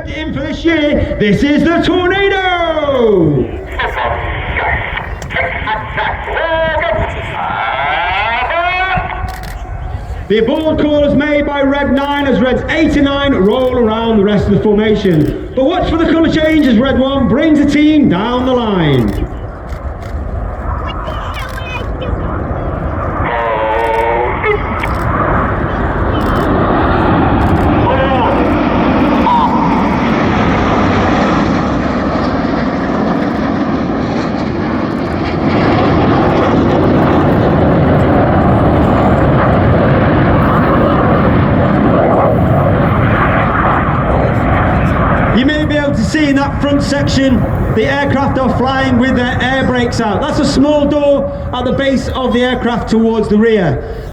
kept it in for this year. This is the Tornado! The aboard call is made by Red 9 as Reds 8 and 9 roll around the rest of the formation. But watch for the colour change as Red 1 brings the team down the line. You may be able to see in that front section the aircraft are flying with their air brakes out. That's a small door at the base of the aircraft towards the rear.